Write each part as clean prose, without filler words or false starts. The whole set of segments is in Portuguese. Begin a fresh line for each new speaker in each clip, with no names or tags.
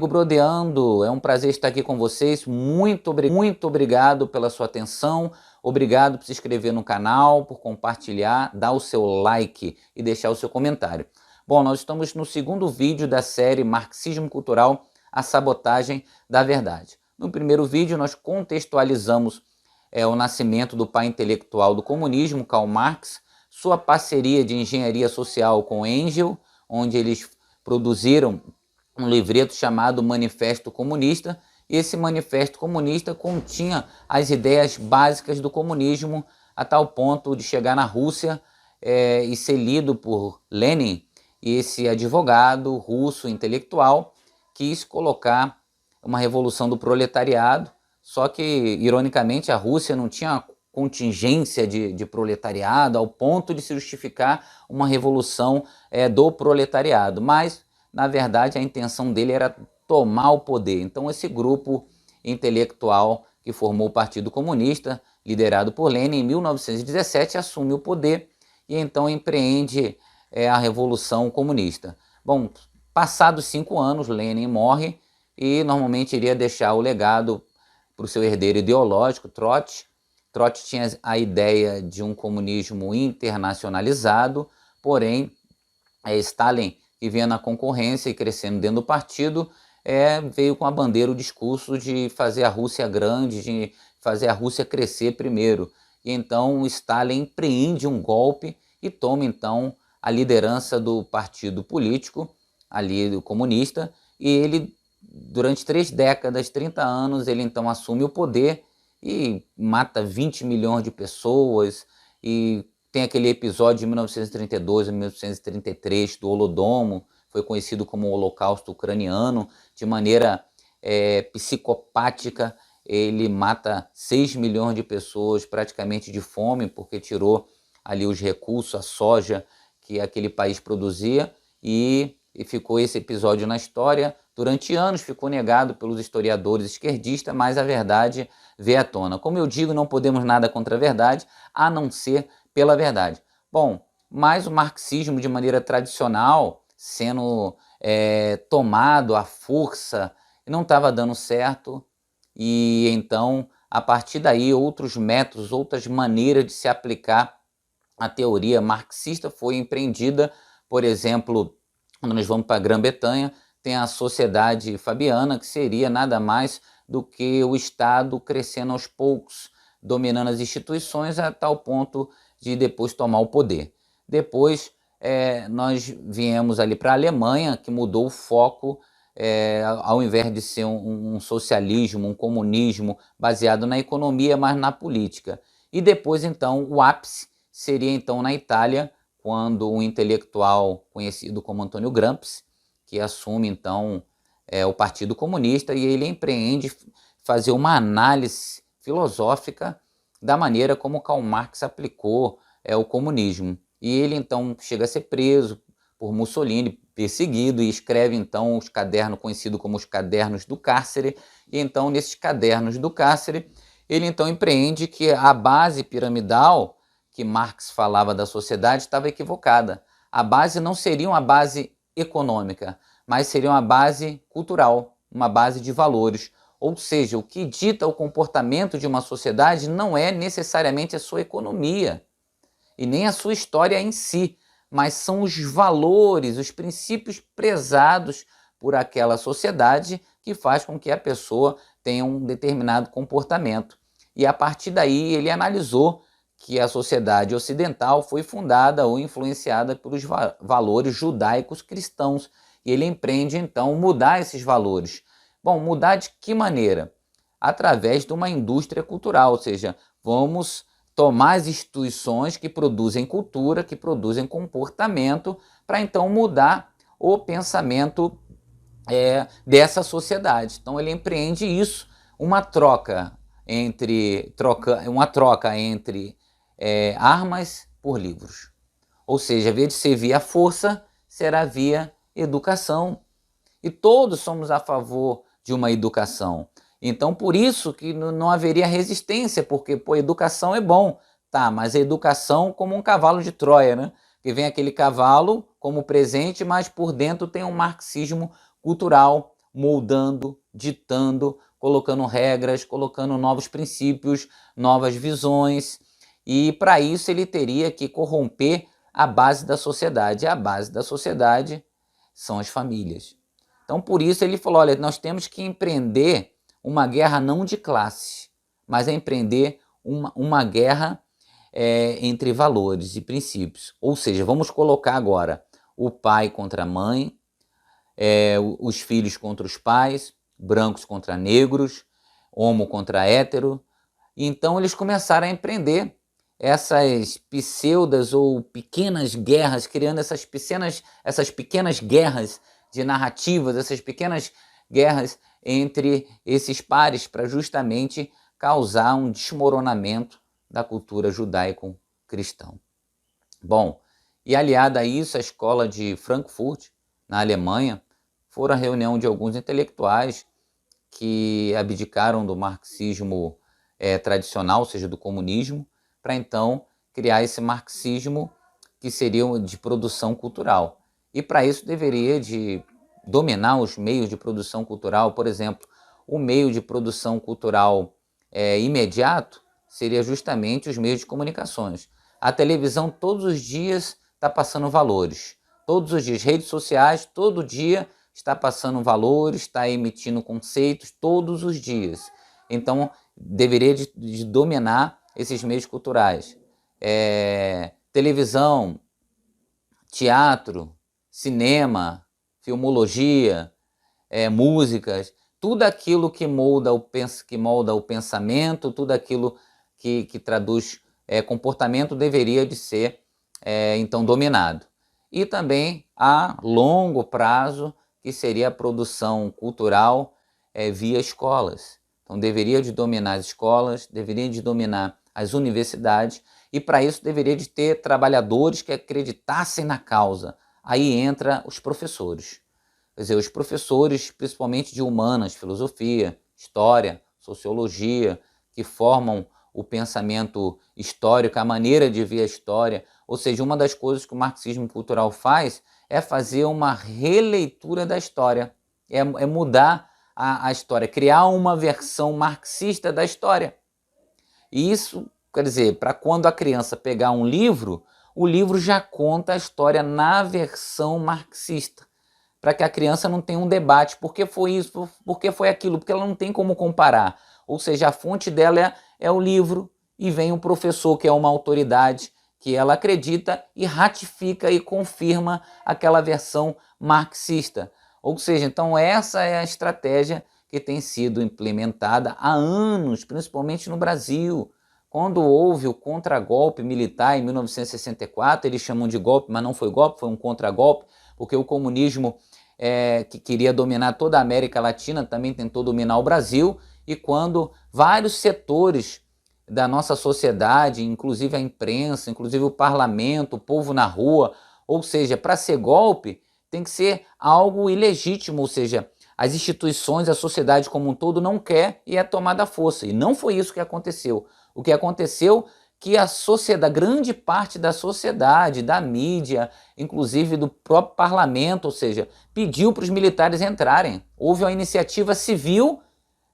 Brodeando, é um prazer estar aqui com vocês. Muito obrigado pela sua atenção. Obrigado por se inscrever no canal, por compartilhar, dar o seu like e deixar o seu comentário. Bom, nós estamos no segundo vídeo da série Marxismo Cultural, a sabotagem da verdade. No primeiro vídeo nós contextualizamos o nascimento do pai intelectual do comunismo, Karl Marx, sua parceria de engenharia social com Engels, onde eles produziram um livreto chamado Manifesto Comunista, e esse Manifesto Comunista continha as ideias básicas do comunismo a tal ponto de chegar na Rússia e ser lido por Lenin, e esse advogado russo intelectual quis colocar uma revolução do proletariado, só que, ironicamente, a Rússia não tinha contingência de proletariado ao ponto de se justificar uma revolução do proletariado, mas na verdade a intenção dele era tomar o poder. Então esse grupo intelectual que formou o Partido Comunista, liderado por Lenin, em 1917 assume o poder e então empreende a Revolução Comunista. Bom, passados 5 anos, Lenin morre e normalmente iria deixar o legado para o seu herdeiro ideológico, Trotsky. Trotsky tinha a ideia de um comunismo internacionalizado, porém Stalin, que vinha na concorrência e crescendo dentro do partido, veio com a bandeira o discurso de fazer a Rússia grande, de fazer a Rússia crescer primeiro. E então Stalin empreende um golpe e toma então a liderança do partido político, ali do comunista, e ele, durante 3 décadas, 30 anos, ele então assume o poder e mata 20 milhões de pessoas, e tem aquele episódio de 1932 a 1933 do Holodomor, foi conhecido como o Holocausto Ucraniano, de maneira psicopática. Ele mata 6 milhões de pessoas praticamente de fome, porque tirou ali os recursos, a soja que aquele país produzia, e ficou esse episódio na história. Durante anos ficou negado pelos historiadores esquerdistas, mas a verdade veio à tona. Como eu digo, não podemos nada contra a verdade, a não ser pela verdade. Bom, mas o marxismo, de maneira tradicional, sendo tomado à força, não estava dando certo, e então, a partir daí, outros métodos, outras maneiras de se aplicar a teoria marxista foi empreendida. Por exemplo, quando nós vamos para a Grã-Bretanha, tem a Sociedade Fabiana, que seria nada mais do que o Estado crescendo aos poucos, dominando as instituições a tal ponto de depois tomar o poder. Depois nós viemos ali para a Alemanha, que mudou o foco, ao invés de ser um socialismo, um comunismo baseado na economia, mas na política. E depois então o ápice seria então na Itália, quando um intelectual conhecido como Antônio Gramsci, que assume então o Partido Comunista, e ele empreende fazer uma análise filosófica da maneira como Karl Marx aplicou o comunismo. E ele então chega a ser preso por Mussolini, perseguido, e escreve então os cadernos conhecidos como os Cadernos do Cárcere. E então nesses Cadernos do Cárcere ele então empreende que a base piramidal que Marx falava da sociedade estava equivocada. A base não seria uma base econômica, mas seria uma base cultural, uma base de valores. Ou seja, o que dita o comportamento de uma sociedade não é necessariamente a sua economia e nem a sua história em si, mas são os valores, os princípios prezados por aquela sociedade que faz com que a pessoa tenha um determinado comportamento. E a partir daí ele analisou que a sociedade ocidental foi fundada ou influenciada pelos valores judaicos cristãos, e ele empreende então mudar esses valores. Bom, mudar de que maneira? Através de uma indústria cultural, ou seja, vamos tomar as instituições que produzem cultura, que produzem comportamento, para então mudar o pensamento dessa sociedade. Então ele empreende isso, uma troca entre armas por livros. Ou seja, em vez de ser via força, será via educação. E todos somos a favor de uma educação. Então, por isso que não haveria resistência, porque, educação é bom. Tá, mas a educação como um cavalo de Troia, né? Que vem aquele cavalo como presente, mas por dentro tem um marxismo cultural, moldando, ditando, colocando regras, colocando novos princípios, novas visões, e para isso ele teria que corromper a base da sociedade. E a base da sociedade são as famílias. Então, por isso ele falou, olha, nós temos que empreender uma guerra não de classe, mas é empreender uma guerra entre valores e princípios. Ou seja, vamos colocar agora o pai contra a mãe, os filhos contra os pais, brancos contra negros, homo contra hétero. Então eles começaram a empreender essas pseudas ou pequenas guerras, criando essas pequenas guerras de narrativas, essas pequenas guerras entre esses pares, para justamente causar um desmoronamento da cultura judaico-cristã. Bom, e aliada a isso, a escola de Frankfurt, na Alemanha, foi a reunião de alguns intelectuais que abdicaram do marxismo tradicional, ou seja, do comunismo, para então criar esse marxismo que seria de produção cultural. E para isso deveria de dominar os meios de produção cultural. Por exemplo, o meio de produção cultural imediato seria justamente os meios de comunicações. A televisão todos os dias está passando valores. Todos os dias, redes sociais, todo dia está passando valores, está emitindo conceitos todos os dias. Então, deveria de dominar esses meios culturais. Televisão, teatro, cinema, filmologia, músicas, tudo aquilo que molda o pensamento, tudo aquilo que traduz comportamento deveria de ser então dominado. E também a longo prazo, que seria a produção cultural via escolas. Então deveria de dominar as escolas, deveria de dominar as universidades, e para isso deveria de ter trabalhadores que acreditassem na causa. Aí entra os professores. Quer dizer, os professores, principalmente de humanas, filosofia, história, sociologia, que formam o pensamento histórico, a maneira de ver a história. Ou seja, uma das coisas que o marxismo cultural faz é fazer uma releitura da história, é mudar a história, criar uma versão marxista da história. E isso, quer dizer, para quando a criança pegar um livro, o livro já conta a história na versão marxista, para que a criança não tenha um debate, por que foi isso, por que foi aquilo, porque ela não tem como comparar. Ou seja, a fonte dela é o livro, e vem um professor que é uma autoridade, que ela acredita e ratifica e confirma aquela versão marxista. Ou seja, então essa é a estratégia que tem sido implementada há anos, principalmente no Brasil. Quando houve o contragolpe militar em 1964, eles chamam de golpe, mas não foi golpe, foi um contragolpe, porque o comunismo que queria dominar toda a América Latina também tentou dominar o Brasil, e quando vários setores da nossa sociedade, inclusive a imprensa, inclusive o parlamento, o povo na rua, ou seja, para ser golpe tem que ser algo ilegítimo, ou seja, as instituições, a sociedade como um todo não quer e é tomada à força. E não foi isso que aconteceu. O que aconteceu que a sociedade, grande parte da sociedade, da mídia, inclusive do próprio parlamento, ou seja, pediu para os militares entrarem. Houve uma iniciativa civil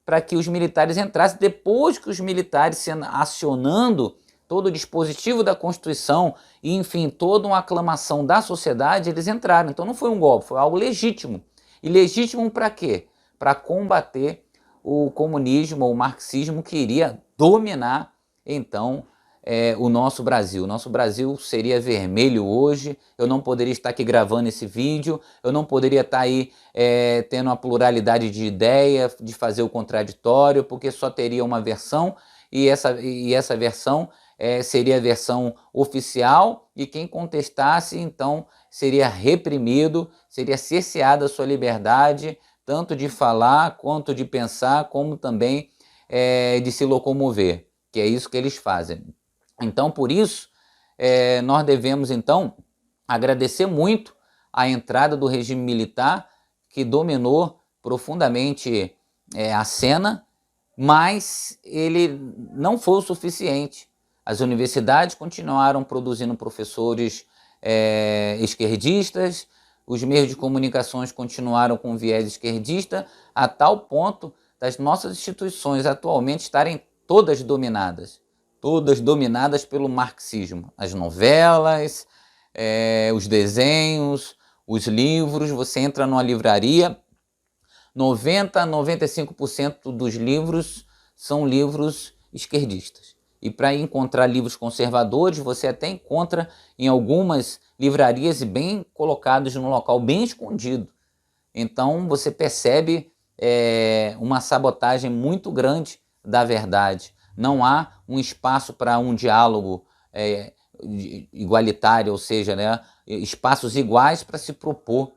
para que os militares entrassem, depois que os militares sendo acionando todo o dispositivo da Constituição e, enfim, toda uma aclamação da sociedade, eles entraram. Então não foi um golpe, foi algo legítimo. E legítimo para quê? Para combater o comunismo ou o marxismo que iria dominar, então, o nosso Brasil. O nosso Brasil seria vermelho hoje, eu não poderia estar aqui gravando esse vídeo, eu não poderia estar aí tendo uma pluralidade de ideia, de fazer o contraditório, porque só teria uma versão, e essa versão seria a versão oficial, e quem contestasse, então, seria reprimido, seria cerceada a sua liberdade, tanto de falar, quanto de pensar, como também de se locomover, que é isso que eles fazem. Então, por isso, nós devemos, então, agradecer muito a entrada do regime militar, que dominou profundamente a cena, mas ele não foi o suficiente. As universidades continuaram produzindo professores esquerdistas, os meios de comunicações continuaram com viés esquerdista, a tal ponto das nossas instituições atualmente estarem todas dominadas pelo marxismo. As novelas, os desenhos, os livros. Você entra numa livraria, 90 a 95% dos livros são livros esquerdistas. E para encontrar livros conservadores, você até encontra em algumas livrarias bem colocados num local bem escondido. Então você percebe uma sabotagem muito grande da verdade. Não há um espaço para um diálogo igualitário, ou seja, né, espaços iguais para se propor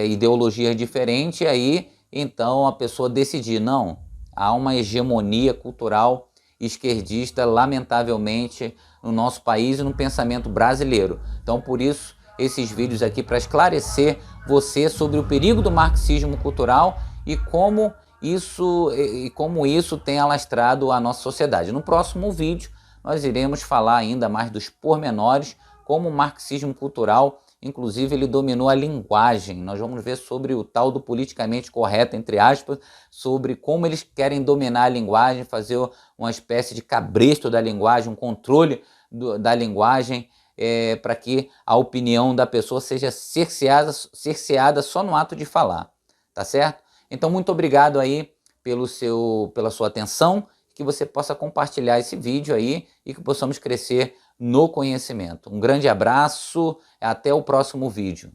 ideologias diferentes, e aí então a pessoa decidir, não, há uma hegemonia cultural esquerdista, lamentavelmente, no nosso país e no pensamento brasileiro. Então, por isso, esses vídeos aqui para esclarecer você sobre o perigo do marxismo cultural e como isso tem alastrado a nossa sociedade. No próximo vídeo, nós iremos falar ainda mais dos pormenores, como o marxismo cultural, inclusive, ele dominou a linguagem. Nós vamos ver sobre o tal do politicamente correto, entre aspas, sobre como eles querem dominar a linguagem, fazer uma espécie de cabresto da linguagem, um controle da linguagem, para que a opinião da pessoa seja cerceada só no ato de falar, tá certo? Então, muito obrigado aí pela sua atenção, que você possa compartilhar esse vídeo aí e que possamos crescer no conhecimento. Um grande abraço, até o próximo vídeo.